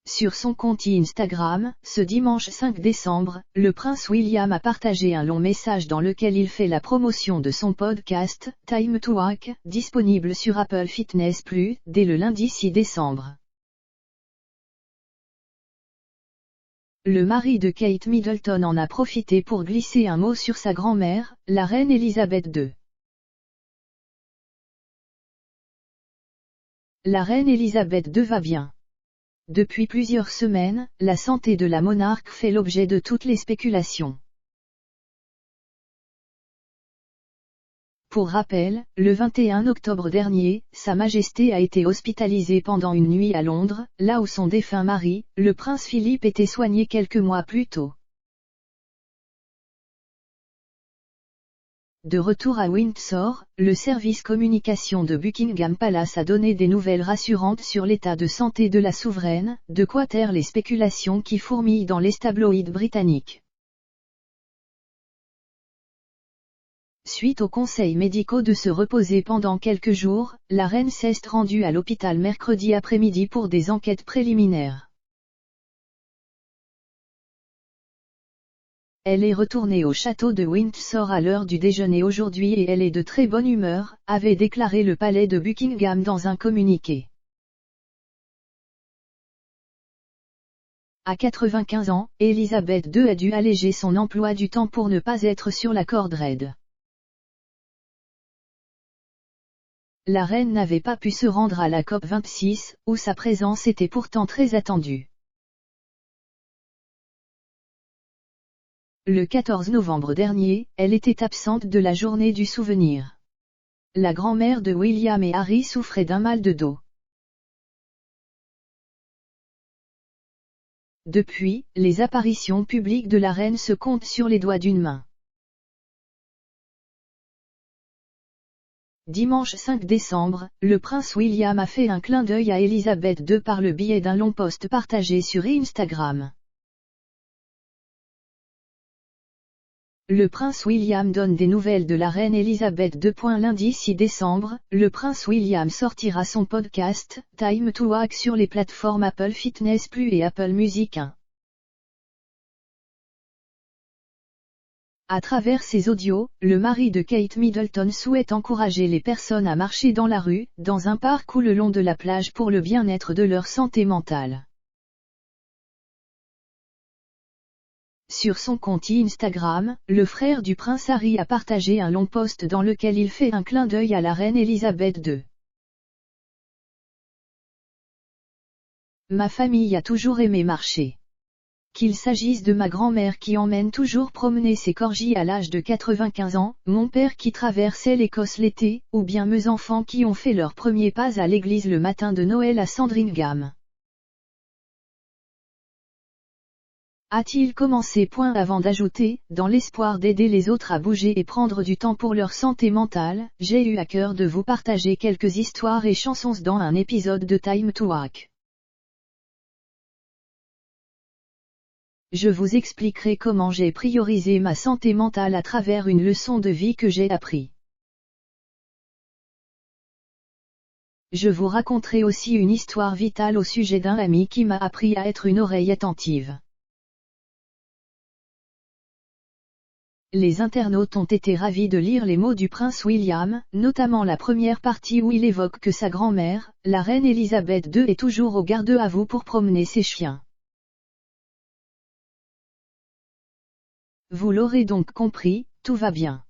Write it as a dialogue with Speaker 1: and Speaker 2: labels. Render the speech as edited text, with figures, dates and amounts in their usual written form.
Speaker 1: Sur son compte Instagram, ce dimanche 5 décembre, le prince William a partagé un long message dans lequel il fait la promotion de son podcast, Time to Walk, disponible sur Apple Fitness+, dès le lundi 6 décembre. Le mari de Kate Middleton en a profité pour glisser un mot sur sa grand-mère, la reine Elisabeth II. La reine Elisabeth II va bien. Depuis plusieurs semaines, la santé de la monarque fait l'objet de toutes les spéculations. Pour rappel, le 21 octobre dernier, Sa Majesté a été hospitalisée pendant une nuit à Londres, là où son défunt mari, le prince Philippe était soigné quelques mois plus tôt. De retour à Windsor, le service communication de Buckingham Palace a donné des nouvelles rassurantes sur l'état de santé de la souveraine, de quoi taire les spéculations qui fourmillent dans les tabloïds britanniques. Suite aux conseils médicaux de se reposer pendant quelques jours, la reine s'est rendue à l'hôpital mercredi après-midi pour des enquêtes préliminaires. Elle est retournée au château de Windsor à l'heure du déjeuner aujourd'hui et elle est de très bonne humeur, avait déclaré le palais de Buckingham dans un communiqué. À 95 ans, Elisabeth II a dû alléger son emploi du temps pour ne pas être sur la corde raide. La reine n'avait pas pu se rendre à la COP26, où sa présence était pourtant très attendue. Le 14 novembre dernier, elle était absente de la journée du souvenir. La grand-mère de William et Harry souffrait d'un mal de dos. Depuis, les apparitions publiques de la reine se comptent sur les doigts d'une main. Dimanche 5 décembre, le prince William a fait un clin d'œil à Elisabeth II par le biais d'un long post partagé sur Instagram. Le prince William donne des nouvelles de la reine Elisabeth II. Lundi 6 décembre, le prince William sortira son podcast, Time to Walk sur les plateformes Apple Fitness+ et Apple Music 1. À travers ses audios, le mari de Kate Middleton souhaite encourager les personnes à marcher dans la rue, dans un parc ou le long de la plage pour le bien-être de leur santé mentale. Sur son compte Instagram, le frère du prince Harry a partagé un long post dans lequel il fait un clin d'œil à la reine Elisabeth II. Ma famille a toujours aimé marcher. Qu'il s'agisse de ma grand-mère qui emmène toujours promener ses corgis à l'âge de 95 ans, mon père qui traversait l'Écosse l'été, ou bien mes enfants qui ont fait leurs premiers pas à l'église le matin de Noël à Sandringham. A-t-il commencé avant d'ajouter, dans l'espoir d'aider les autres à bouger et prendre du temps pour leur santé mentale, j'ai eu à cœur de vous partager quelques histoires et chansons dans un épisode de Time to Walk. Je vous expliquerai comment j'ai priorisé ma santé mentale à travers une leçon de vie que j'ai appris. Je vous raconterai aussi une histoire vitale au sujet d'un ami qui m'a appris à être une oreille attentive. Les internautes ont été ravis de lire les mots du prince William, notamment la première partie où il évoque que sa grand-mère, la reine Elisabeth II est toujours au garde à vous pour promener ses chiens. Vous l'aurez donc compris, tout va bien.